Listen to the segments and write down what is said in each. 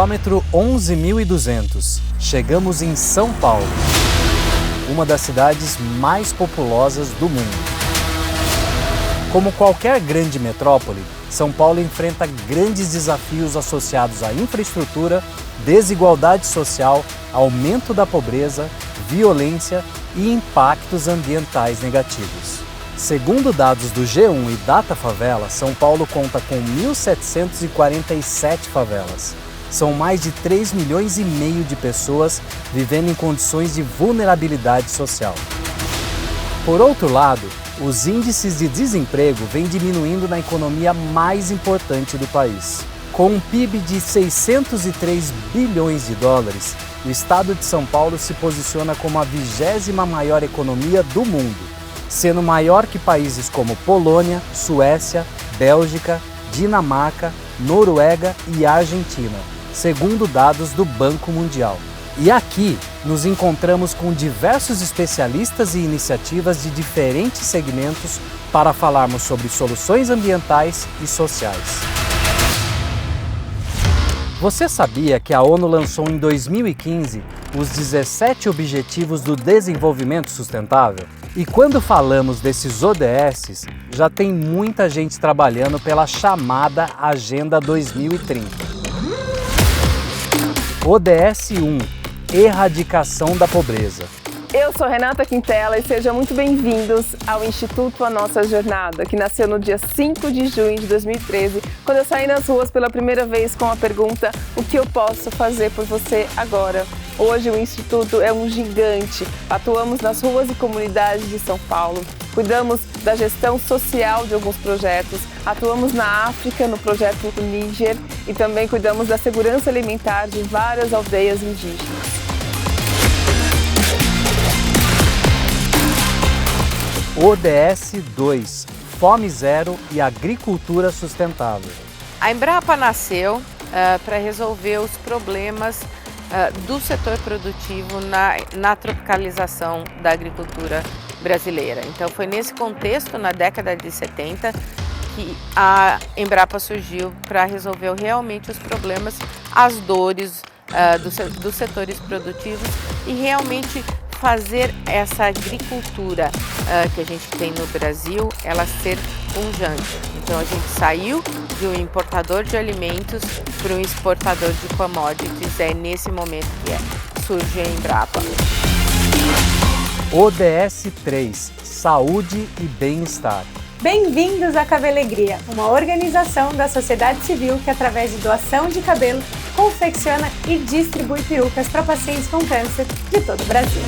Quilômetro 11.200. Chegamos em São Paulo, uma das cidades mais populosas do mundo. Como qualquer grande metrópole, São Paulo enfrenta grandes desafios associados à infraestrutura, desigualdade social, aumento da pobreza, violência e impactos ambientais negativos. Segundo dados do G1 e Data Favela, São Paulo conta com 1.747 favelas. São mais de 3,5 milhões de pessoas vivendo em condições de vulnerabilidade social. Por outro lado, os índices de desemprego vêm diminuindo na economia mais importante do país. Com um PIB de 603 bilhões de dólares, o estado de São Paulo se posiciona como a 20ª maior economia do mundo, sendo maior que países como Polônia, Suécia, Bélgica, Dinamarca, Noruega e Argentina, segundo dados do Banco Mundial. E aqui nos encontramos com diversos especialistas e iniciativas de diferentes segmentos para falarmos sobre soluções ambientais e sociais. Você sabia que a ONU lançou em 2015 os 17 Objetivos do Desenvolvimento Sustentável? E quando falamos desses ODS, já tem muita gente trabalhando pela chamada Agenda 2030. ODS 1. Erradicação da pobreza. Eu sou Renata Quintela e sejam muito bem-vindos ao Instituto A Nossa Jornada, que nasceu no dia 5 de junho de 2013, quando eu saí nas ruas pela primeira vez com a pergunta: o que eu posso fazer por você agora? Hoje o Instituto é um gigante, atuamos nas ruas e comunidades de São Paulo, cuidamos da gestão social de alguns projetos, atuamos na África, no projeto Níger e também cuidamos da segurança alimentar de várias aldeias indígenas. ODS 2. Fome zero e agricultura sustentável. A Embrapa nasceu para resolver os problemas do setor produtivo na tropicalização da agricultura brasileira. Então foi nesse contexto, na década de 70, que a Embrapa surgiu para resolver realmente os problemas, as dores dos setores produtivos e realmente fazer essa agricultura que a gente tem no Brasil, ela ser pujante. Então a gente saiu de um importador de alimentos para um exportador de commodities. É nesse momento que surge a Embrapa. ODS 3. Saúde e bem-estar. Bem-vindos à Cabelegria, uma organização da sociedade civil que, através de doação de cabelo, confecciona e distribui perucas para pacientes com câncer de todo o Brasil.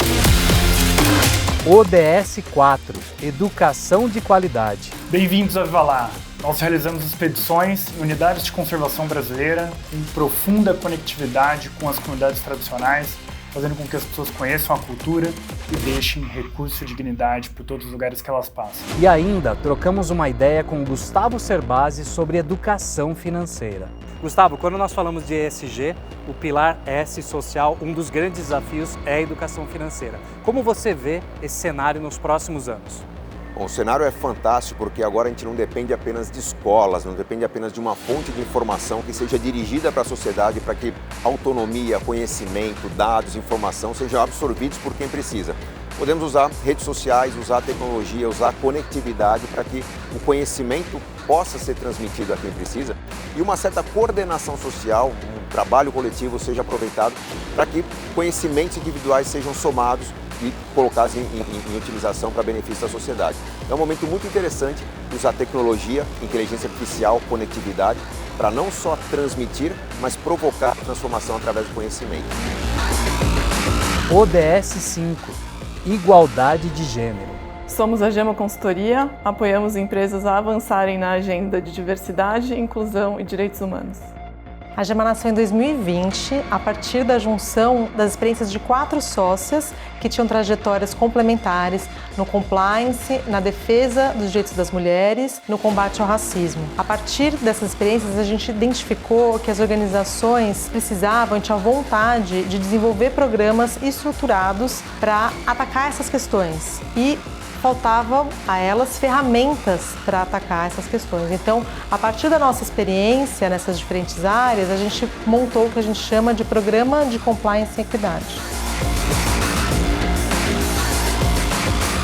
ODS 4. Educação de qualidade. Bem-vindos a Viva Lá! Nós realizamos expedições em unidades de conservação brasileira em profunda conectividade com as comunidades tradicionais, fazendo com que as pessoas conheçam a cultura e deixem recurso e dignidade por todos os lugares que elas passam. E ainda trocamos uma ideia com Gustavo Cerbasi sobre educação financeira. Gustavo, quando nós falamos de ESG, o pilar S social, um dos grandes desafios é a educação financeira. Como você vê esse cenário nos próximos anos? Bom, o cenário é fantástico porque agora a gente não depende apenas de escolas, não depende apenas de uma fonte de informação que seja dirigida para a sociedade para que autonomia, conhecimento, dados, informação sejam absorvidos por quem precisa. Podemos usar redes sociais, usar tecnologia, usar conectividade para que o conhecimento possa ser transmitido a quem precisa e uma certa coordenação social, um trabalho coletivo seja aproveitado para que conhecimentos individuais sejam somados e colocados em utilização para benefício da sociedade. É um momento muito interessante usar tecnologia, inteligência artificial, conectividade, para não só transmitir, mas provocar transformação através do conhecimento. ODS 5. Igualdade de gênero. Somos a Gema Consultoria, apoiamos empresas a avançarem na agenda de diversidade, inclusão e direitos humanos. A Gema nasceu em 2020, a partir da junção das experiências de 4 sócias que tinham trajetórias complementares no compliance, na defesa dos direitos das mulheres, no combate ao racismo. A partir dessas experiências, a gente identificou que as organizações precisavam, tinham vontade de desenvolver programas estruturados para atacar essas questões. E faltava a elas ferramentas para atacar essas questões. Então, a partir da nossa experiência nessas diferentes áreas, a gente montou o que a gente chama de Programa de Compliance e Equidade.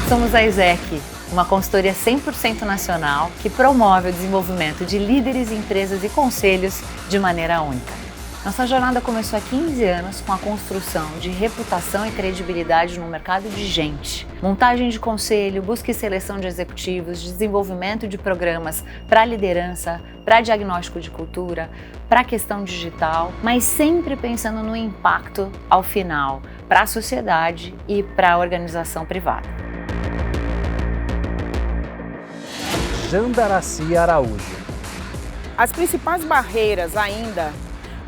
Somos a ESEC, uma consultoria 100% nacional que promove o desenvolvimento de líderes, empresas e conselhos de maneira única. Nossa jornada começou há 15 anos com a construção de reputação e credibilidade no mercado de gente. Montagem de conselho, busca e seleção de executivos, desenvolvimento de programas para liderança, para diagnóstico de cultura, para questão digital, mas sempre pensando no impacto ao final para a sociedade e para a organização privada. Jandaracy Araújo. As principais barreiras ainda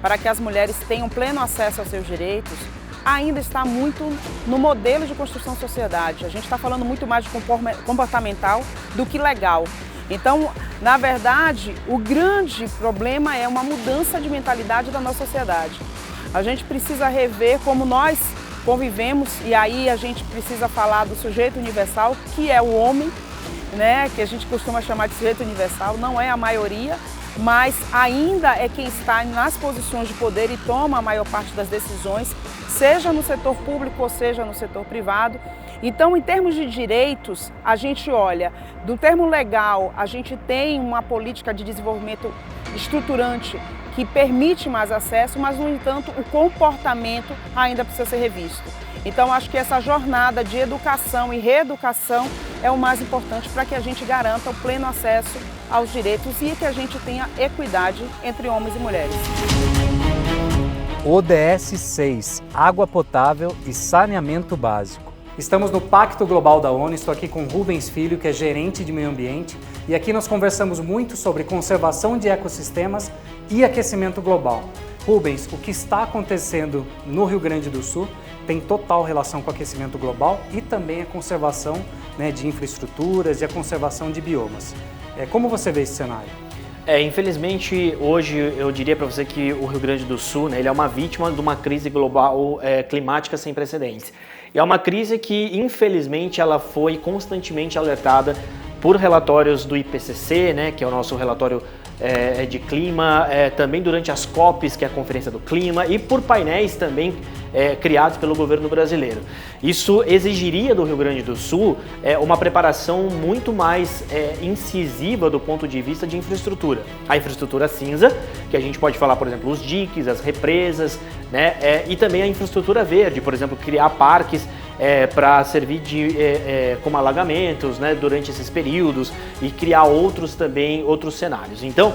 para que as mulheres tenham pleno acesso aos seus direitos ainda está muito no modelo de construção da sociedade. A gente está falando muito mais de comportamental do que legal. Então, na verdade, o grande problema é uma mudança de mentalidade da nossa sociedade. A gente precisa rever como nós convivemos e aí a gente precisa falar do sujeito universal, que é o homem, né, que a gente costuma chamar de sujeito universal, não é a maioria, mas ainda é quem está nas posições de poder e toma a maior parte das decisões, seja no setor público ou seja no setor privado. Então, em termos de direitos, a gente olha, do termo legal, a gente tem uma política de desenvolvimento estruturante que permite mais acesso, mas, no entanto, o comportamento ainda precisa ser revisto. Então, acho que essa jornada de educação e reeducação é o mais importante para que a gente garanta o pleno acesso aos direitos e que a gente tenha equidade entre homens e mulheres. ODS 6, Água Potável e Saneamento Básico. Estamos no Pacto Global da ONU, estou aqui com Rubens Filho, que é gerente de meio ambiente, e aqui nós conversamos muito sobre conservação de ecossistemas e aquecimento global. Rubens, o que está acontecendo no Rio Grande do Sul tem total relação com o aquecimento global e também a conservação, né, de infraestruturas e a conservação de biomas. Como você vê esse cenário? Infelizmente, hoje eu diria para você que o Rio Grande do Sul, né, ele é uma vítima de uma crise global climática sem precedentes. E é uma crise que, infelizmente, ela foi constantemente alertada por relatórios do IPCC, né, que é o nosso relatório de clima, também durante as COPs, que é a Conferência do Clima, e por painéis também criados pelo governo brasileiro. Isso exigiria do Rio Grande do Sul uma preparação muito mais incisiva do ponto de vista de infraestrutura. A infraestrutura cinza, que a gente pode falar, por exemplo, os diques, as represas, né, e também a infraestrutura verde, por exemplo, criar parques para servir como alagamentos, né, durante esses períodos e criar outros cenários. Então,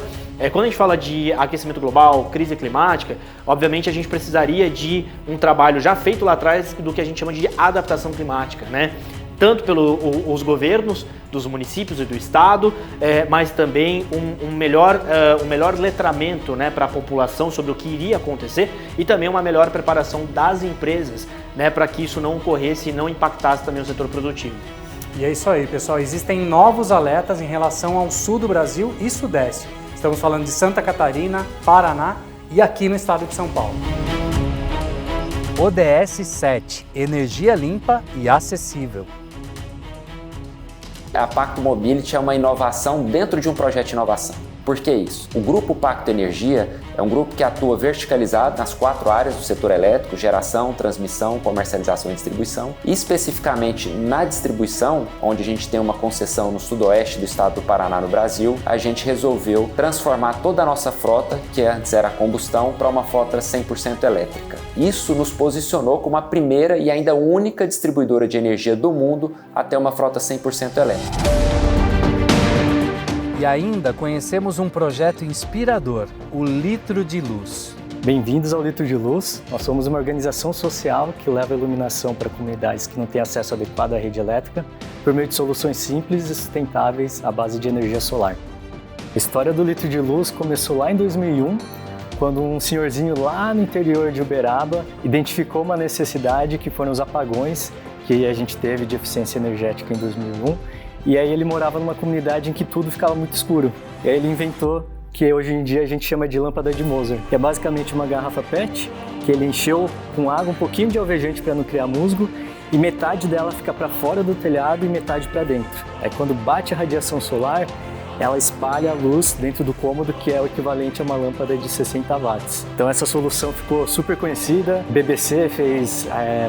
quando a gente fala de aquecimento global, crise climática, obviamente a gente precisaria de um trabalho já feito lá atrás do que a gente chama de adaptação climática, né? Tanto pelos governos dos municípios e do estado, mas também um melhor letramento, né, para a população sobre o que iria acontecer e também uma melhor preparação das empresas, né, para que isso não ocorresse e não impactasse também o setor produtivo. E é isso aí, pessoal. Existem novos alertas em relação ao sul do Brasil e sudeste. Estamos falando de Santa Catarina, Paraná e aqui no estado de São Paulo. ODS 7, Energia limpa e acessível. A Pacto Mobility é uma inovação dentro de um projeto de inovação. Por que isso? O Grupo Pacto Energia é um grupo que atua verticalizado nas 4 áreas do setor elétrico: geração, transmissão, comercialização e distribuição. E especificamente na distribuição, onde a gente tem uma concessão no sudoeste do estado do Paraná, no Brasil, a gente resolveu transformar toda a nossa frota, que antes era a combustão, para uma frota 100% elétrica. Isso nos posicionou como a primeira e ainda única distribuidora de energia do mundo a ter uma frota 100% elétrica. E ainda conhecemos um projeto inspirador, o Litro de Luz. Bem-vindos ao Litro de Luz. Nós somos uma organização social que leva a iluminação para comunidades que não têm acesso adequado à rede elétrica por meio de soluções simples e sustentáveis à base de energia solar. A história do Litro de Luz começou lá em 2001, quando um senhorzinho lá no interior de Uberaba identificou uma necessidade que foram os apagões que a gente teve de eficiência energética em 2001. E aí ele morava numa comunidade em que tudo ficava muito escuro. E aí ele inventou que hoje em dia a gente chama de lâmpada de Mozart, que é basicamente uma garrafa PET, que ele encheu com água, um pouquinho de alvejante para não criar musgo, e metade dela fica para fora do telhado e metade para dentro. Aí quando bate a radiação solar, ela espalha a luz dentro do cômodo, que é o equivalente a uma lâmpada de 60 watts. Então essa solução ficou super conhecida, BBC fez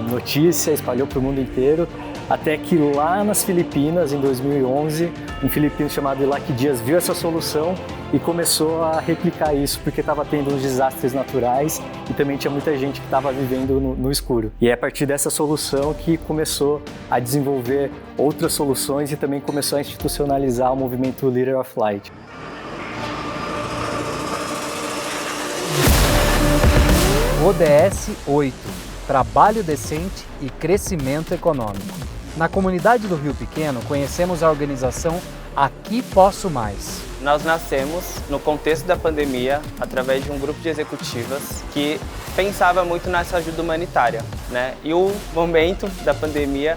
notícia, espalhou para o mundo inteiro, até que lá nas Filipinas, em 2011, um filipino chamado Ilac Dias viu essa solução e começou a replicar isso, porque estava tendo uns desastres naturais e também tinha muita gente que estava vivendo no escuro. E é a partir dessa solução que começou a desenvolver outras soluções e também começou a institucionalizar o movimento Leader of Light. ODS 8 – Trabalho decente e crescimento econômico. Na comunidade do Rio Pequeno, conhecemos a organização Aqui Posso Mais. Nós nascemos no contexto da pandemia através de um grupo de executivas que pensava muito nessa ajuda humanitária, né? E o momento da pandemia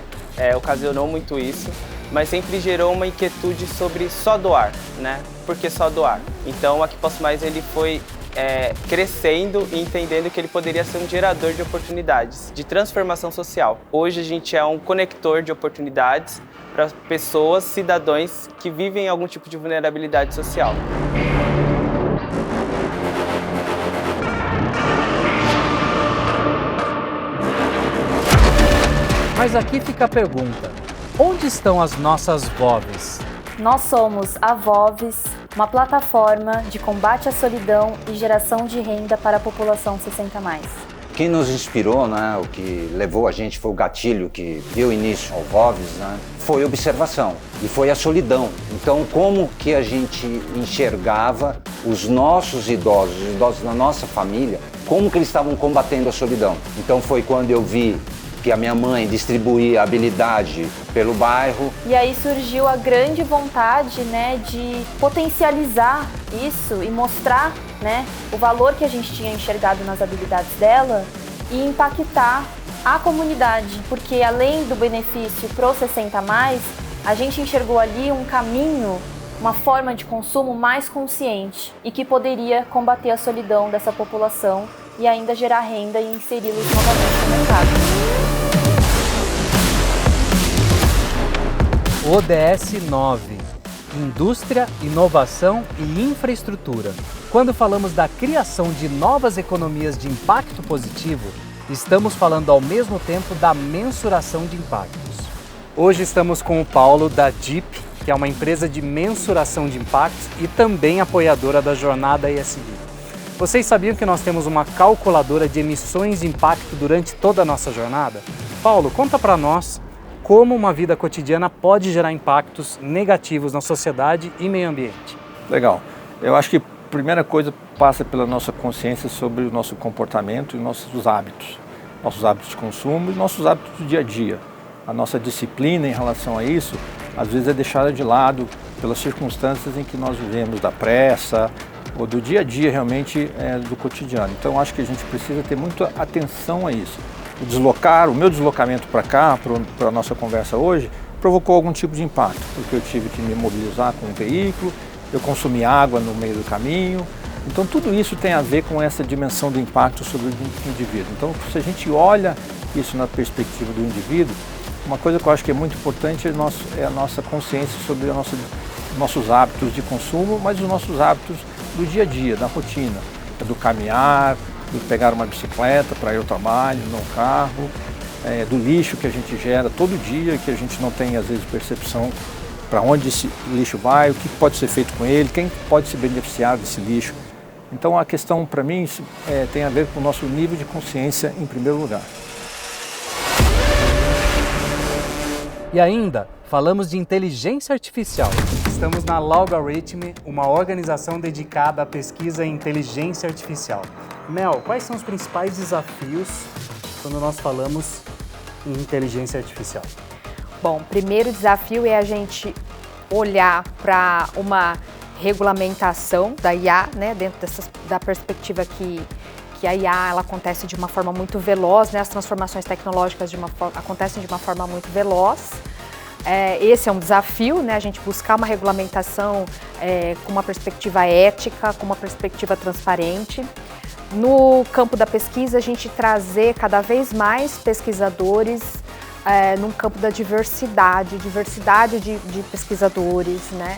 ocasionou muito isso, mas sempre gerou uma inquietude sobre só doar, né? Por que só doar? Então, o Aqui Posso Mais ele foi crescendo e entendendo que ele poderia ser um gerador de oportunidades, de transformação social. Hoje a gente é um conector de oportunidades para pessoas, cidadãos que vivem algum tipo de vulnerabilidade social. Mas aqui fica a pergunta: onde estão as nossas VOVs? Nós somos a VOVs, uma plataforma de combate à solidão e geração de renda para a população 60+. Quem nos inspirou, né, o que levou a gente, foi o gatilho que deu início ao VOVs, né, foi observação e foi a solidão. Então, como que a gente enxergava os nossos idosos, os idosos da nossa família, como que eles estavam combatendo a solidão. Então foi quando eu vi que a minha mãe distribuía habilidade pelo bairro. E aí surgiu a grande vontade, né, de potencializar isso e mostrar, né, o valor que a gente tinha enxergado nas habilidades dela e impactar a comunidade, porque além do benefício pro 60+, a gente enxergou ali um caminho, uma forma de consumo mais consciente e que poderia combater a solidão dessa população e ainda gerar renda e inseri-los novamente no mercado. ODS 9 – Indústria, Inovação e Infraestrutura. Quando falamos da criação de novas economias de impacto positivo, estamos falando ao mesmo tempo da mensuração de impactos. Hoje estamos com o Paulo da DIP, que é uma empresa de mensuração de impactos e também apoiadora da jornada ESG. Vocês sabiam que nós temos uma calculadora de emissões de impacto durante toda a nossa jornada? Paulo, conta para nós como uma vida cotidiana pode gerar impactos negativos na sociedade e meio ambiente. Legal. Eu acho que a primeira coisa passa pela nossa consciência sobre o nosso comportamento e nossos hábitos de consumo e nossos hábitos do dia a dia. A nossa disciplina em relação a isso, às vezes é deixada de lado pelas circunstâncias em que nós vivemos, da pressa ou do dia a dia realmente do cotidiano. Então acho que a gente precisa ter muita atenção a isso. O meu deslocamento para cá, para a nossa conversa hoje, provocou algum tipo de impacto, porque eu tive que me mobilizar com um veículo, eu consumi água no meio do caminho. Então tudo isso tem a ver com essa dimensão do impacto sobre o indivíduo. Então se a gente olha isso na perspectiva do indivíduo, uma coisa que eu acho que é muito importante é a nossa consciência sobre nossos hábitos de consumo, mas os nossos hábitos do dia a dia, da rotina, do caminhar, do pegar uma bicicleta para ir ao trabalho, no carro, do lixo que a gente gera todo dia, que a gente não tem às vezes percepção para onde esse lixo vai, o que pode ser feito com ele, quem pode se beneficiar desse lixo. Então a questão para mim tem a ver com o nosso nível de consciência em primeiro lugar. E ainda, falamos de inteligência artificial. Estamos na Logarithm, uma organização dedicada à pesquisa em inteligência artificial. Mel, quais são os principais desafios quando nós falamos em inteligência artificial? Bom, o primeiro desafio é a gente olhar para uma regulamentação da IA, né, dentro da perspectiva que a IA ela acontece de uma forma muito veloz, né, as transformações tecnológicas acontecem de uma forma muito veloz. Esse é um desafio, né, a gente buscar uma regulamentação com uma perspectiva ética, com uma perspectiva transparente. No campo da pesquisa, a gente trazer cada vez mais pesquisadores num campo da diversidade de pesquisadores, né?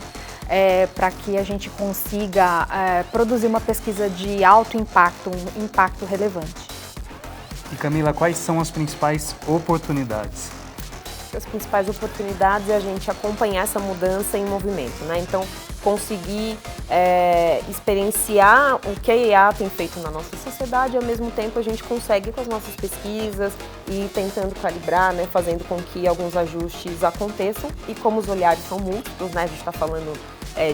Para que a gente consiga produzir uma pesquisa de alto impacto, um impacto relevante. E Camila, quais são as principais oportunidades? As principais oportunidades é a gente acompanhar essa mudança em movimento, né? Então, conseguir experienciar o que a IA tem feito na nossa sociedade e, ao mesmo tempo, a gente consegue, com as nossas pesquisas, e tentando calibrar, né? Fazendo com que alguns ajustes aconteçam. E como os olhares são múltiplos, né? A gente está falando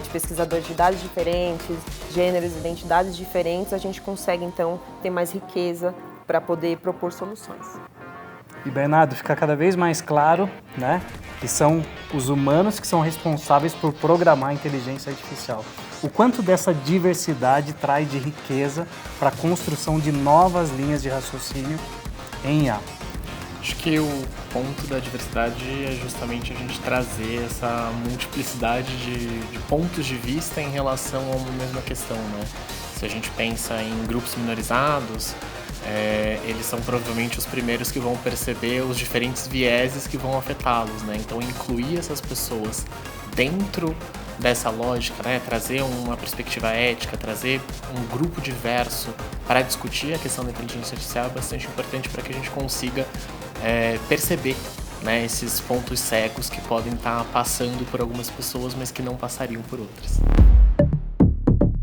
de pesquisadores de idades diferentes, gêneros, identidades diferentes, a gente consegue, então, ter mais riqueza para poder propor soluções. E Bernardo, fica cada vez mais claro, né, que são os humanos que são responsáveis por programar a inteligência artificial. O quanto dessa diversidade traz de riqueza para a construção de novas linhas de raciocínio em IA? Acho que o ponto da diversidade é justamente a gente trazer essa multiplicidade de pontos de vista em relação a uma mesma questão, né? Se a gente pensa em grupos minorizados, eles são provavelmente os primeiros que vão perceber os diferentes vieses que vão afetá-los, né? Então, incluir essas pessoas dentro dessa lógica, né? Trazer uma perspectiva ética, trazer um grupo diverso para discutir a questão da inteligência artificial é bastante importante para que a gente consiga perceber, né, esses pontos cegos que podem estar passando por algumas pessoas, mas que não passariam por outras.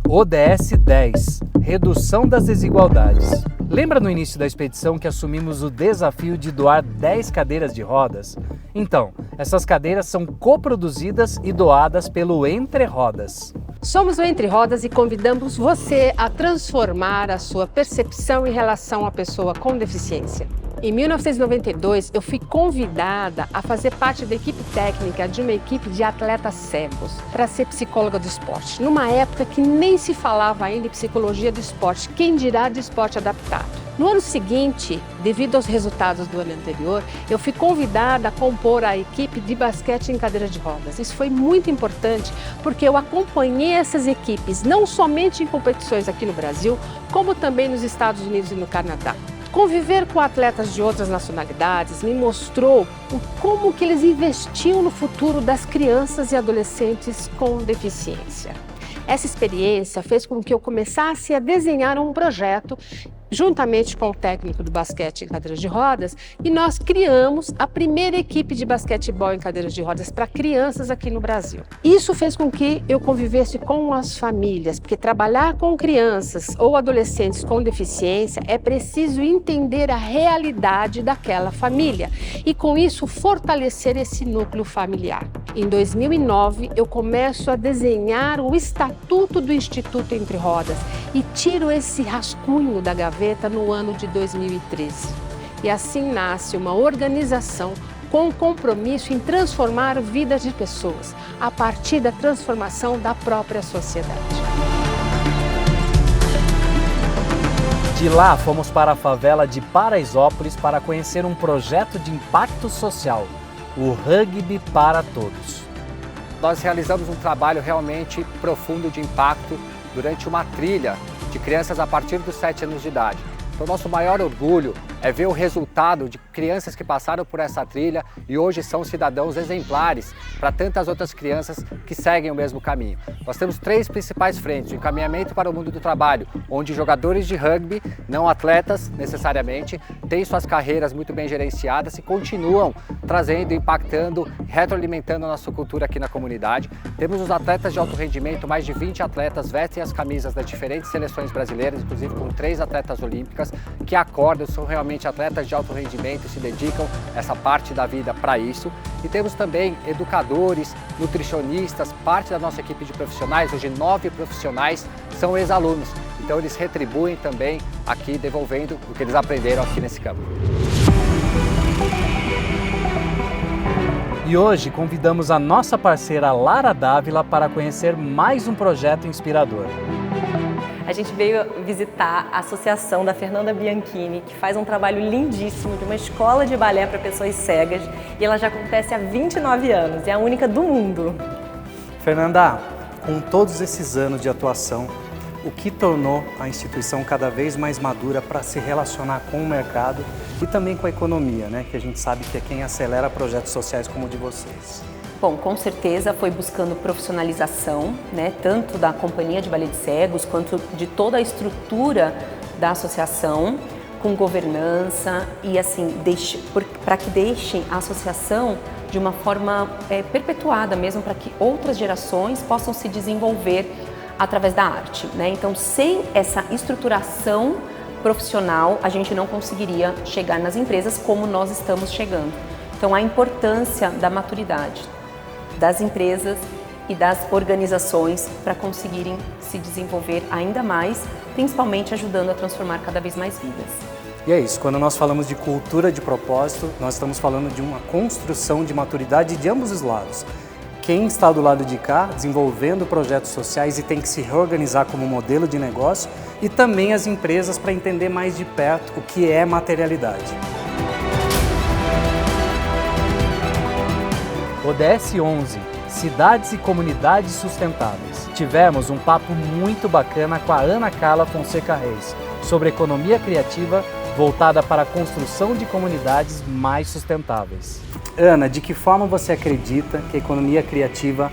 ODS 10 – Redução das desigualdades. Lembra no início da expedição que assumimos o desafio de doar 10 cadeiras de rodas? Então, essas cadeiras são coproduzidas e doadas pelo Entre Rodas. Somos o Entre Rodas e convidamos você a transformar a sua percepção em relação à pessoa com deficiência. Em 1992, eu fui convidada a fazer parte da equipe técnica de uma equipe de atletas cegos para ser psicóloga do esporte, numa época que nem se falava ainda em psicologia do esporte, quem dirá de esporte adaptado. No ano seguinte, devido aos resultados do ano anterior, eu fui convidada a compor a equipe de basquete em cadeira de rodas. Isso foi muito importante porque eu acompanhei essas equipes não somente em competições aqui no Brasil, como também nos Estados Unidos e no Canadá. Conviver com atletas de outras nacionalidades me mostrou como que eles investiam no futuro das crianças e adolescentes com deficiência. Essa experiência fez com que eu começasse a desenhar um projeto juntamente com o técnico do basquete em cadeiras de rodas, e nós criamos a primeira equipe de basquetebol em cadeiras de rodas para crianças aqui no Brasil. Isso fez com que eu convivesse com as famílias, porque trabalhar com crianças ou adolescentes com deficiência é preciso entender a realidade daquela família e, com isso, fortalecer esse núcleo familiar. Em 2009, eu começo a desenhar o Estatuto do Instituto Entre Rodas e tiro esse rascunho da gaveta no ano de 2013. E assim nasce uma organização com compromisso em transformar vidas de pessoas a partir da transformação da própria sociedade. De lá, fomos para a favela de Paraisópolis para conhecer um projeto de impacto social, o Rugby para Todos. Nós realizamos um trabalho realmente profundo de impacto durante uma trilha de crianças a partir dos 7 anos de idade. Então, nosso maior orgulho é ver o resultado de crianças que passaram por essa trilha e hoje são cidadãos exemplares para tantas outras crianças que seguem o mesmo caminho. Nós temos 3 principais frentes: o encaminhamento para o mundo do trabalho, onde jogadores de rugby, não atletas necessariamente, têm suas carreiras muito bem gerenciadas e continuam trazendo, impactando, retroalimentando a nossa cultura aqui na comunidade. Temos os atletas de alto rendimento, mais de 20 atletas vestem as camisas das diferentes seleções brasileiras, inclusive com 3 atletas olímpicas, que acordam, são realmente atletas de alto rendimento e se dedicam essa parte da vida para isso. E temos também educadores, nutricionistas, parte da nossa equipe de profissionais, hoje 9 profissionais são ex-alunos. Então eles retribuem também aqui, devolvendo o que eles aprenderam aqui nesse campo. E hoje convidamos a nossa parceira Lara Dávila para conhecer mais um projeto inspirador. A gente veio visitar a associação da Fernanda Bianchini, que faz um trabalho lindíssimo de uma escola de balé para pessoas cegas, e ela já acontece há 29 anos, é a única do mundo. Fernanda, com todos esses anos de atuação, o que tornou a instituição cada vez mais madura para se relacionar com o mercado e também com a economia, né? Que a gente sabe que é quem acelera projetos sociais como o de vocês. Bom, com certeza foi buscando profissionalização, né? Tanto da Companhia de Balé de Cegos quanto de toda a estrutura da associação, com governança e assim, para que deixem a associação de uma forma perpetuada mesmo, para que outras gerações possam se desenvolver através da arte, né? Então, sem essa estruturação profissional, a gente não conseguiria chegar nas empresas como nós estamos chegando. Então, a importância da maturidade das empresas e das organizações para conseguirem se desenvolver ainda mais, principalmente ajudando a transformar cada vez mais vidas. E é isso, quando nós falamos de cultura de propósito, nós estamos falando de uma construção de maturidade de ambos os lados. Quem está do lado de cá, desenvolvendo projetos sociais e tem que se reorganizar como modelo de negócio, e também as empresas para entender mais de perto o que é materialidade. ODS 11, Cidades e Comunidades Sustentáveis. Tivemos um papo muito bacana com a Ana Carla Fonseca Reis sobre economia criativa voltada para a construção de comunidades mais sustentáveis. Ana, de que forma você acredita que a economia criativa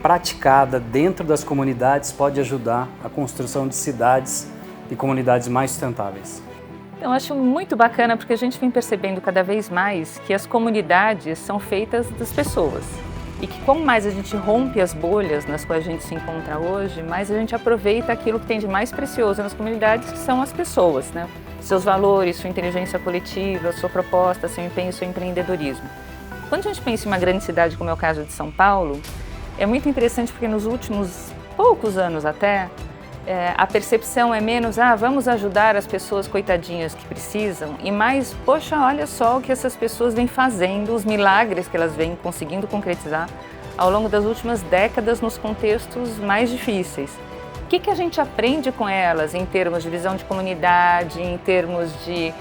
praticada dentro das comunidades pode ajudar a construção de cidades e comunidades mais sustentáveis? Eu acho muito bacana porque a gente vem percebendo cada vez mais que as comunidades são feitas das pessoas e que quanto mais a gente rompe as bolhas nas quais a gente se encontra hoje, mais a gente aproveita aquilo que tem de mais precioso nas comunidades, que são as pessoas, né? Seus valores, sua inteligência coletiva, sua proposta, seu empenho, seu empreendedorismo. Quando a gente pensa em uma grande cidade como é o caso de São Paulo, é muito interessante porque nos últimos poucos anos até, a percepção é menos, vamos ajudar as pessoas coitadinhas que precisam, e mais, poxa, olha só o que essas pessoas vêm fazendo, os milagres que elas vêm conseguindo concretizar ao longo das últimas décadas nos contextos mais difíceis. O que a gente aprende com elas em termos de visão de comunidade, em termos de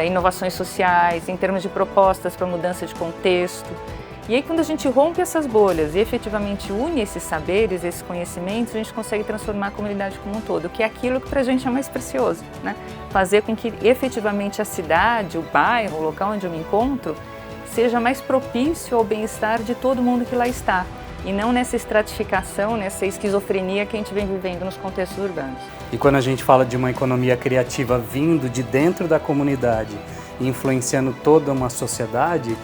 inovações sociais, em termos de propostas para mudança de contexto? E aí, quando a gente rompe essas bolhas e efetivamente une esses saberes, esses conhecimentos, a gente consegue transformar a comunidade como um todo, que é aquilo que para a gente é mais precioso, né? Fazer com que efetivamente a cidade, o bairro, o local onde eu me encontro, seja mais propício ao bem-estar de todo mundo que lá está, e não nessa estratificação, nessa esquizofrenia que a gente vem vivendo nos contextos urbanos. E quando a gente fala de uma economia criativa vindo de dentro da comunidade e influenciando toda uma sociedade,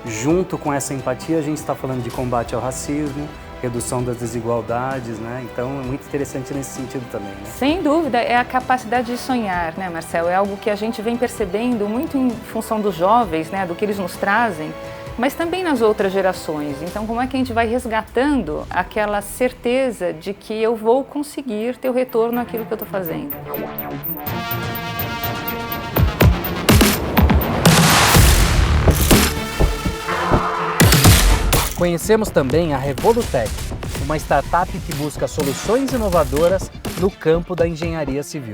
junto com essa empatia a gente está falando de combate ao racismo, redução das desigualdades, né? Então é muito interessante nesse sentido também, né? Sem dúvida, é a capacidade de sonhar, né, Marcelo? É algo que a gente vem percebendo muito em função dos jovens, né, do que eles nos trazem, mas também nas outras gerações. Então, como é que a gente vai resgatando aquela certeza de que eu vou conseguir ter o retorno naquilo que eu estou fazendo? Conhecemos também a Revolutec, uma startup que busca soluções inovadoras no campo da engenharia civil.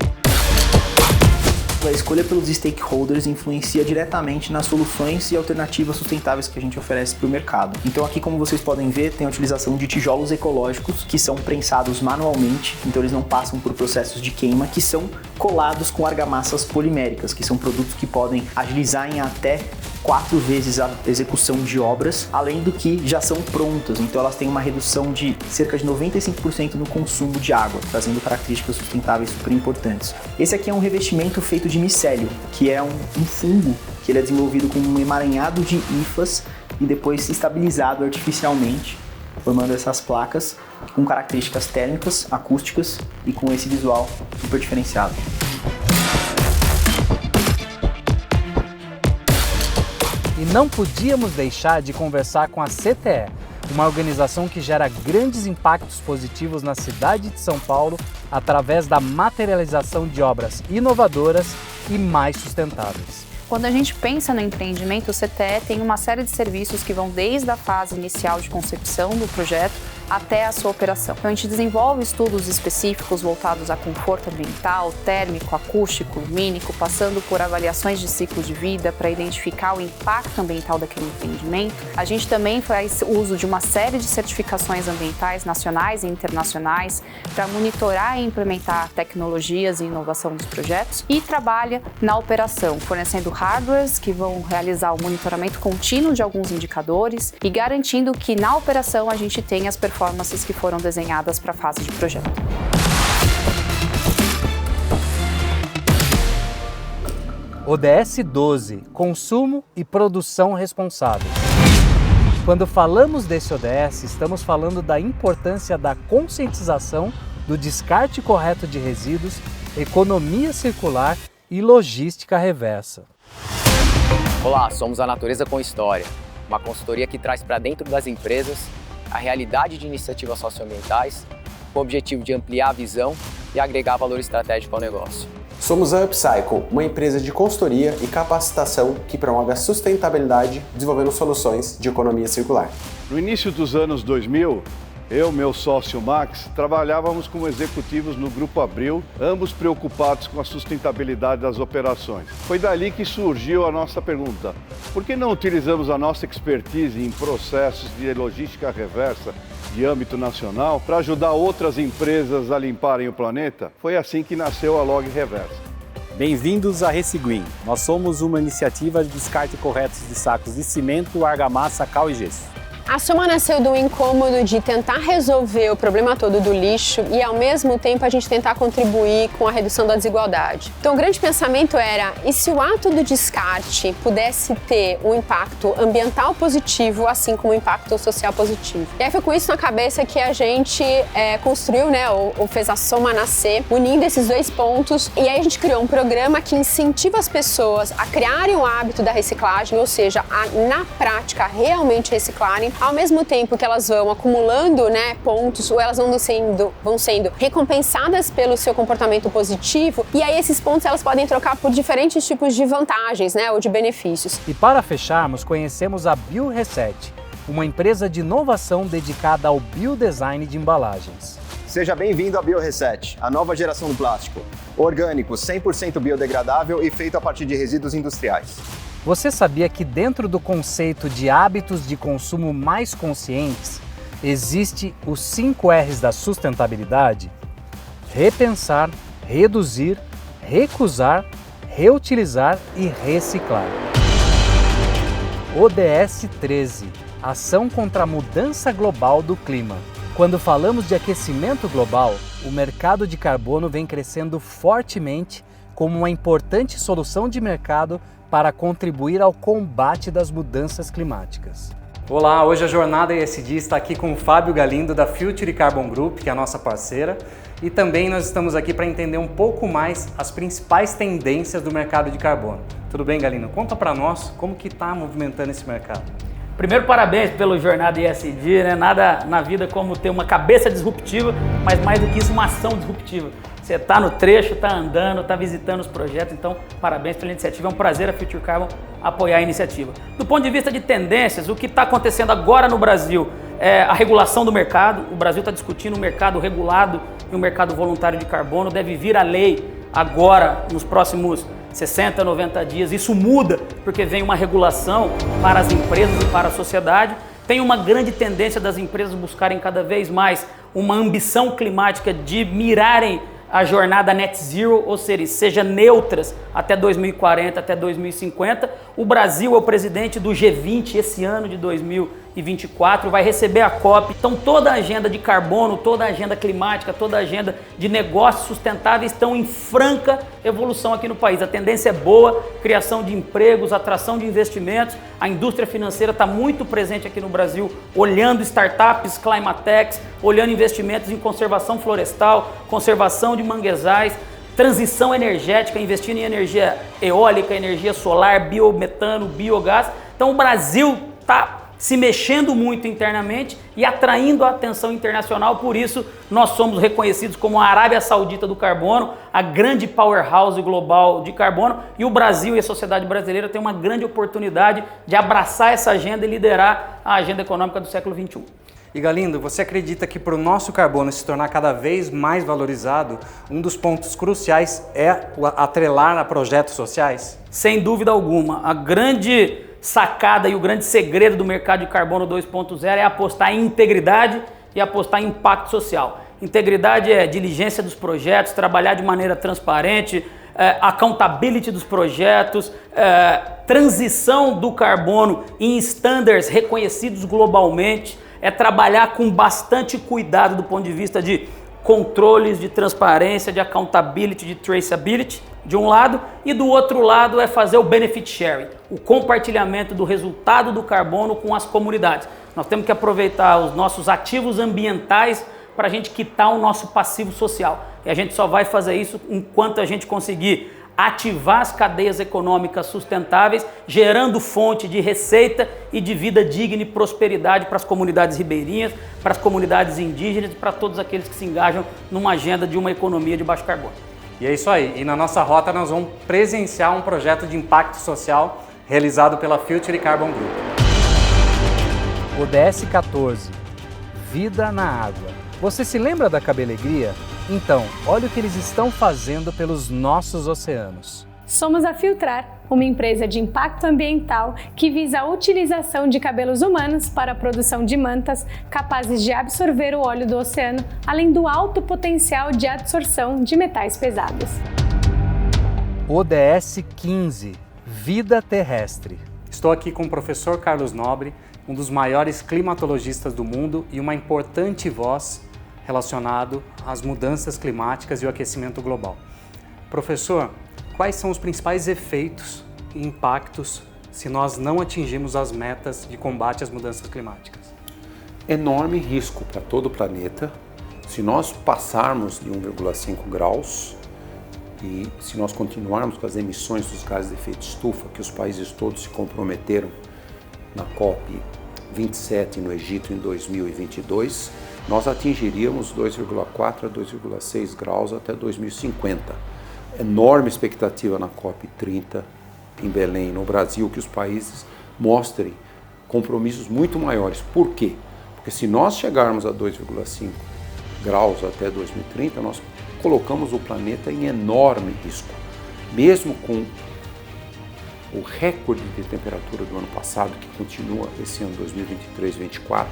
A escolha pelos stakeholders influencia diretamente nas soluções e alternativas sustentáveis que a gente oferece para o mercado. Então aqui, como vocês podem ver, tem a utilização de tijolos ecológicos que são prensados manualmente, então eles não passam por processos de queima, que são colados com argamassas poliméricas, que são produtos que podem agilizar em até 4 vezes a execução de obras, além do que já são prontas, então elas têm uma redução de cerca de 95% no consumo de água, trazendo características sustentáveis super importantes. Esse aqui é um revestimento feito de micélio, que é um fungo que ele é desenvolvido com um emaranhado de hifas e depois estabilizado artificialmente, formando essas placas com características térmicas, acústicas e com esse visual super diferenciado. E não podíamos deixar de conversar com a CTE, uma organização que gera grandes impactos positivos na cidade de São Paulo através da materialização de obras inovadoras e mais sustentáveis. Quando a gente pensa no empreendimento, o CTE tem uma série de serviços que vão desde a fase inicial de concepção do projeto até a sua operação. Então a gente desenvolve estudos específicos voltados a conforto ambiental, térmico, acústico, lumínico, passando por avaliações de ciclo de vida para identificar o impacto ambiental daquele empreendimento. A gente também faz uso de uma série de certificações ambientais nacionais e internacionais para monitorar e implementar tecnologias e inovação dos projetos e trabalha na operação, fornecendo hardwares que vão realizar o monitoramento contínuo de alguns indicadores e garantindo que na operação a gente tenha as performances que foram desenhadas para a fase de projeto. ODS 12, Consumo e Produção Responsáveis. Quando falamos desse ODS, estamos falando da importância da conscientização do descarte correto de resíduos, economia circular e logística reversa. Olá, somos a Natureza com História, uma consultoria que traz para dentro das empresas a realidade de iniciativas socioambientais com o objetivo de ampliar a visão e agregar valor estratégico ao negócio. Somos a Upcycle, uma empresa de consultoria e capacitação que promove a sustentabilidade desenvolvendo soluções de economia circular. No início dos anos 2000, eu e meu sócio Max trabalhávamos como executivos no Grupo Abril, ambos preocupados com a sustentabilidade das operações. Foi dali que surgiu a nossa pergunta: por que não utilizamos a nossa expertise em processos de logística reversa de âmbito nacional para ajudar outras empresas a limparem o planeta? Foi assim que nasceu a Log Reversa. Bem-vindos à Recigreen. Nós somos uma iniciativa de descarte correto de sacos de cimento, argamassa, cal e gesso. A Soma nasceu do incômodo de tentar resolver o problema todo do lixo e, ao mesmo tempo, a gente tentar contribuir com a redução da desigualdade. Então, o grande pensamento era, e se o ato do descarte pudesse ter um impacto ambiental positivo, assim como um impacto social positivo? E aí foi com isso na cabeça que a gente construiu, ou fez a Soma nascer, unindo esses dois pontos. E aí a gente criou um programa que incentiva as pessoas a criarem o hábito da reciclagem, ou seja, na prática, realmente reciclarem, ao mesmo tempo que elas vão acumulando, pontos, ou elas vão sendo recompensadas pelo seu comportamento positivo, e aí esses pontos elas podem trocar por diferentes tipos de vantagens, ou de benefícios. E para fecharmos, conhecemos a BioReset, uma empresa de inovação dedicada ao biodesign de embalagens. Seja bem-vindo à BioReset, a nova geração do plástico. Orgânico, 100% biodegradável e feito a partir de resíduos industriais. Você sabia que dentro do conceito de hábitos de consumo mais conscientes, existe os 5 R's da sustentabilidade? Repensar, reduzir, recusar, reutilizar e reciclar. ODS 13, Ação contra a Mudança Global do Clima. Quando falamos de aquecimento global, o mercado de carbono vem crescendo fortemente como uma importante solução de mercado para contribuir ao combate das mudanças climáticas. Olá, hoje a Jornada ESG está aqui com o Fábio Galindo da Future Carbon Group, que é a nossa parceira, e também nós estamos aqui para entender um pouco mais as principais tendências do mercado de carbono. Tudo bem, Galindo? Conta para nós como que está movimentando esse mercado. Primeiro, parabéns pelo Jornada ESG, Nada na vida como ter uma cabeça disruptiva, mas mais do que isso, uma ação disruptiva. Você está no trecho, está andando, está visitando os projetos, então parabéns pela iniciativa, é um prazer a Future Carbon apoiar a iniciativa. Do ponto de vista de tendências, o que está acontecendo agora no Brasil é a regulação do mercado. O Brasil está discutindo um mercado regulado e um mercado voluntário de carbono, deve vir a lei agora, nos próximos 60, 90 dias. Isso muda porque vem uma regulação para as empresas e para a sociedade. Tem uma grande tendência das empresas buscarem cada vez mais uma ambição climática de mirarem a jornada net zero, ou seja neutras até 2040, até 2050. O Brasil é o presidente do G20 esse ano de 2024, vai receber a COP. Então toda a agenda de carbono, toda a agenda climática, toda a agenda de negócios sustentáveis estão em franca evolução aqui no país. A tendência é boa, criação de empregos, atração de investimentos. A indústria financeira está muito presente aqui no Brasil, olhando startups, climatechs, olhando investimentos em conservação florestal, conservação de manguezais, transição energética, investindo em energia eólica, energia solar, biometano, biogás. Então o Brasil está se mexendo muito internamente e atraindo a atenção internacional, por isso nós somos reconhecidos como a Arábia Saudita do carbono, a grande powerhouse global de carbono, e o Brasil e a sociedade brasileira têm uma grande oportunidade de abraçar essa agenda e liderar a agenda econômica do século XXI. E Galindo, você acredita que para o nosso carbono se tornar cada vez mais valorizado, um dos pontos cruciais é atrelar a projetos sociais? Sem dúvida alguma. A grande sacada e o grande segredo do mercado de carbono 2.0 é apostar em integridade e apostar em impacto social. Integridade é diligência dos projetos, trabalhar de maneira transparente, accountability dos projetos, transição do carbono em standards reconhecidos globalmente, é trabalhar com bastante cuidado do ponto de vista de controles, de transparência, de accountability, de traceability, de um lado, e do outro lado é fazer o benefit sharing, o compartilhamento do resultado do carbono com as comunidades. Nós temos que aproveitar os nossos ativos ambientais para a gente quitar o nosso passivo social. E a gente só vai fazer isso enquanto a gente conseguir ativar as cadeias econômicas sustentáveis, gerando fonte de receita e de vida digna e prosperidade para as comunidades ribeirinhas, para as comunidades indígenas e para todos aqueles que se engajam numa agenda de uma economia de baixo carbono. E é isso aí. E na nossa rota nós vamos presenciar um projeto de impacto social realizado pela Future Carbon Group. ODS 14. Vida na água. Você se lembra da Cabelegria? Então, olha o que eles estão fazendo pelos nossos oceanos. Somos a Filtrar, uma empresa de impacto ambiental que visa a utilização de cabelos humanos para a produção de mantas capazes de absorver o óleo do oceano, além do alto potencial de absorção de metais pesados. ODS 15. Vida terrestre. Estou aqui com o professor Carlos Nobre, um dos maiores climatologistas do mundo e uma importante voz relacionado às mudanças climáticas e o aquecimento global. Professor, quais são os principais efeitos e impactos se nós não atingirmos as metas de combate às mudanças climáticas? Enorme risco para todo o planeta. Se nós passarmos de 1,5 graus e se nós continuarmos com as emissões dos gases de efeito estufa que os países todos se comprometeram na COP 27 no Egito em 2022, nós atingiríamos 2,4 a 2,6 graus até 2050. Enorme expectativa na COP 30 em Belém, no Brasil, que os países mostrem compromissos muito maiores. Por quê? Porque se nós chegarmos a 2,5 graus até 2030, nós colocamos o planeta em enorme risco. Mesmo com o recorde de temperatura do ano passado, que continua esse ano 2023-24,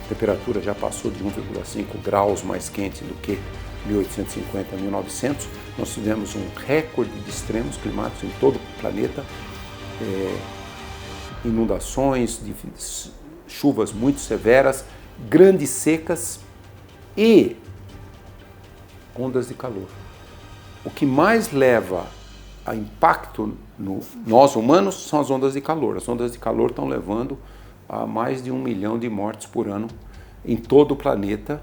a temperatura já passou de 1,5 graus mais quente do que 1850 a 1900. Nós tivemos um recorde de extremos climáticos em todo o planeta, inundações, chuvas muito severas, grandes secas e ondas de calor. O que mais leva a impacto no nós humanos são as ondas de calor. As ondas de calor estão levando a mais de 1 milhão de mortes por ano em todo o planeta.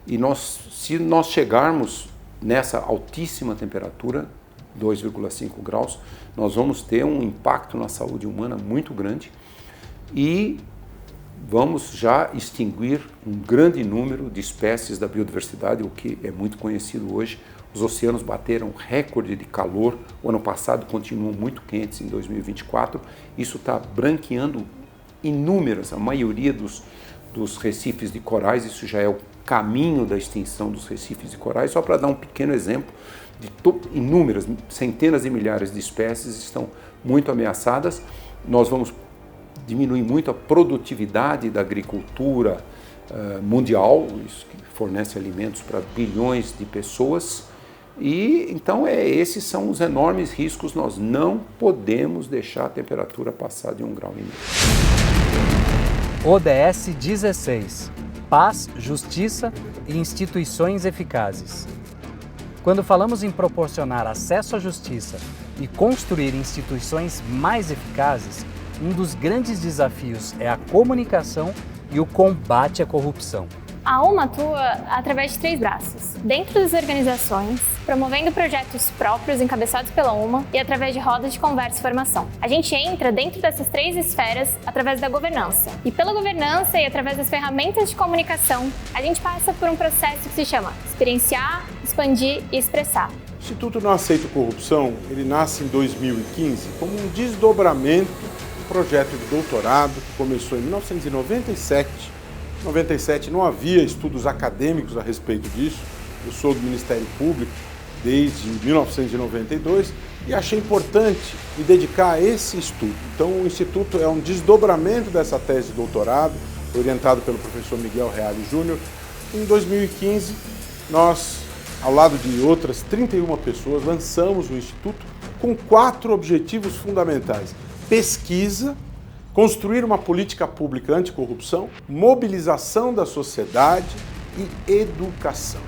E se nós chegarmos nessa altíssima temperatura, 2,5 graus, nós vamos ter um impacto na saúde humana muito grande e vamos já extinguir um grande número de espécies da biodiversidade, o que é muito conhecido hoje. Os oceanos bateram recorde de calor, o ano passado continuam muito quentes em 2024, isso está branqueando inúmeras, a maioria dos recifes de corais, isso já é o caminho da extinção dos recifes de corais. Só para dar um pequeno exemplo, inúmeras, centenas de milhares de espécies estão muito ameaçadas. Nós vamos diminuir muito a produtividade da agricultura mundial, isso que fornece alimentos para bilhões de pessoas. E então esses são os enormes riscos. Nós não podemos deixar a temperatura passar de 1,5 graus. ODS 16. Paz, justiça e instituições eficazes. Quando falamos em proporcionar acesso à justiça e construir instituições mais eficazes, um dos grandes desafios é a comunicação e o combate à corrupção. A UMA atua através de 3 braços. Dentro das organizações, promovendo projetos próprios encabeçados pela UMA e através de rodas de conversa e formação. A gente entra dentro dessas 3 esferas através da governança. E pela governança e através das ferramentas de comunicação, a gente passa por um processo que se chama experienciar, expandir e expressar. O Instituto Não Aceito Corrupção, ele nasce em 2015 como um desdobramento do projeto de doutorado que começou em 1997 Em 97 não havia estudos acadêmicos a respeito disso. Eu sou do Ministério Público desde 1992 e achei importante me dedicar a esse estudo. Então o Instituto é um desdobramento dessa tese de doutorado, orientado pelo professor Miguel Reale Júnior. Em 2015, nós, ao lado de outras 31 pessoas, lançamos o Instituto com 4 objetivos fundamentais: pesquisa, construir uma política pública anticorrupção, mobilização da sociedade e educação.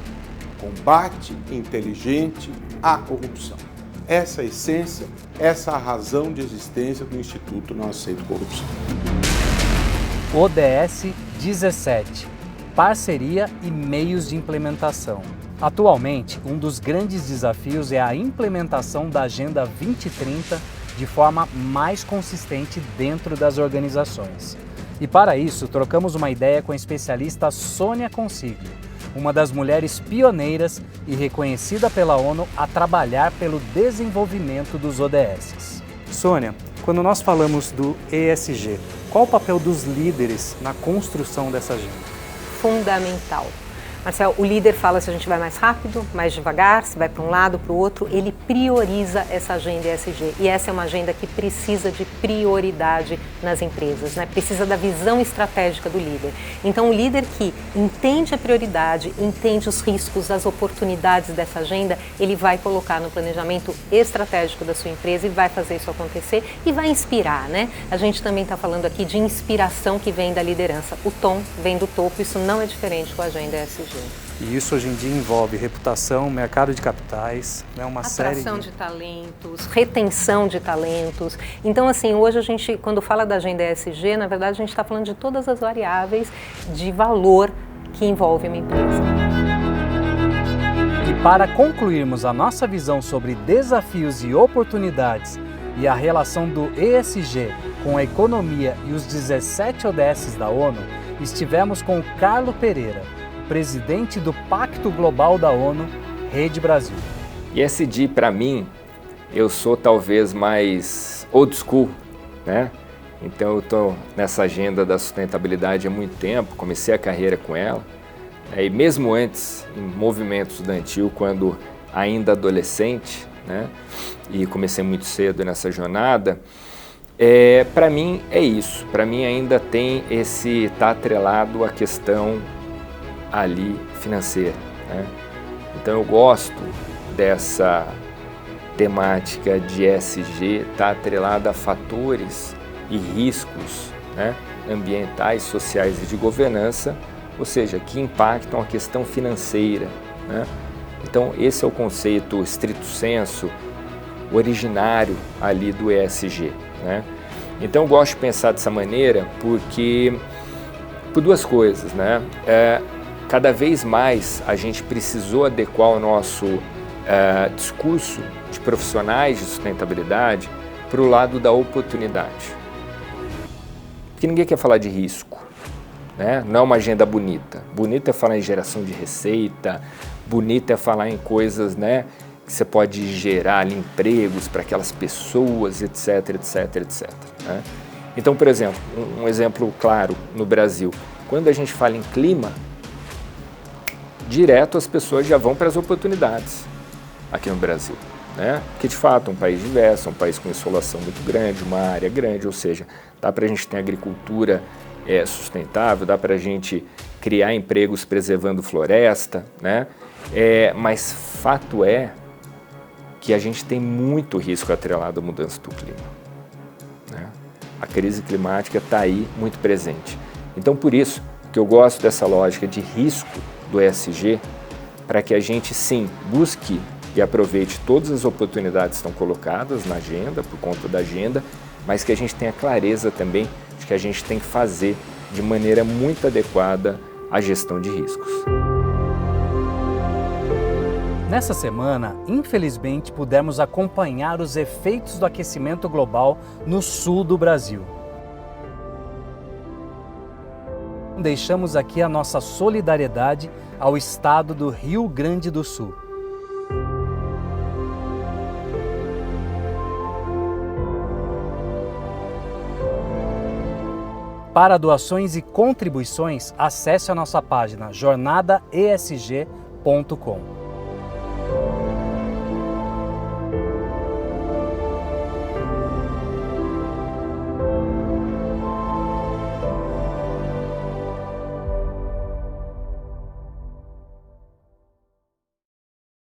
Combate inteligente à corrupção. Essa é a essência, essa é a razão de existência do Instituto Não Aceito Corrupção. ODS 17. Parceria e meios de implementação. Atualmente, um dos grandes desafios é a implementação da Agenda 2030 de forma mais consistente dentro das organizações. E para isso, trocamos uma ideia com a especialista Sônia Consiglio, uma das mulheres pioneiras e reconhecida pela ONU a trabalhar pelo desenvolvimento dos ODS. Sônia, quando nós falamos do ESG, qual o papel dos líderes na construção dessa agenda? Fundamental. Marcel, o líder fala se a gente vai mais rápido, mais devagar, se vai para um lado, para o outro, ele prioriza essa agenda ESG. E essa é uma agenda que precisa de prioridade nas empresas, né? Precisa da visão estratégica do líder. Então, o líder que entende a prioridade, entende os riscos, as oportunidades dessa agenda, ele vai colocar no planejamento estratégico da sua empresa e vai fazer isso acontecer e vai inspirar, né? A gente também está falando aqui de inspiração que vem da liderança. O tom vem do topo, isso não é diferente com a agenda ESG. E isso hoje em dia envolve reputação, mercado de capitais, né, uma série de talentos, retenção de talentos. Então, assim, hoje a gente, quando fala da agenda ESG, na verdade a gente está falando de todas as variáveis de valor que envolve uma empresa. E para concluirmos a nossa visão sobre desafios e oportunidades e a relação do ESG com a economia e os 17 ODS da ONU, estivemos com o Carlos Pereira, presidente do Pacto Global da ONU, Rede Brasil. ESG, para mim, eu sou talvez mais old school, né? Então eu estou nessa agenda da sustentabilidade há muito tempo, comecei a carreira com ela, e mesmo antes, em movimento estudantil, quando ainda adolescente, né? E comecei muito cedo nessa jornada, para mim é isso, para mim ainda tem tá atrelado à questão ali financeira, né? Então eu gosto dessa temática de ESG, está atrelada a fatores e riscos, né, ambientais, sociais e de governança, ou seja, que impactam a questão financeira, né? Então esse é o conceito estrito sensu, originário ali do ESG, né? Então eu gosto de pensar dessa maneira porque, por duas coisas, né? Cada vez mais a gente precisou adequar o nosso discurso de profissionais de sustentabilidade para o lado da oportunidade. Porque ninguém quer falar de risco, né? Não é uma agenda bonita. Bonita é falar em geração de receita, bonita é falar em coisas, né, que você pode gerar ali empregos para aquelas pessoas, etc, etc, etc. Né? Então, por exemplo, um exemplo claro no Brasil, quando a gente fala em clima, direto as pessoas já vão para as oportunidades aqui no Brasil, né? Porque de fato é um país diverso, é um país com insolação muito grande, uma área grande, ou seja, dá para a gente ter agricultura sustentável, dá para a gente criar empregos preservando floresta, né? Mas fato é que a gente tem muito risco atrelado à mudança do clima, né? A crise climática está aí muito presente. Então por isso que eu gosto dessa lógica de risco do ESG, para que a gente sim busque e aproveite todas as oportunidades que estão colocadas na agenda, por conta da agenda, mas que a gente tenha clareza também de que a gente tem que fazer de maneira muito adequada a gestão de riscos. Nessa semana, infelizmente, pudemos acompanhar os efeitos do aquecimento global no sul do Brasil. Deixamos aqui a nossa solidariedade ao estado do Rio Grande do Sul. Para doações e contribuições, acesse a nossa página jornadaesg.com.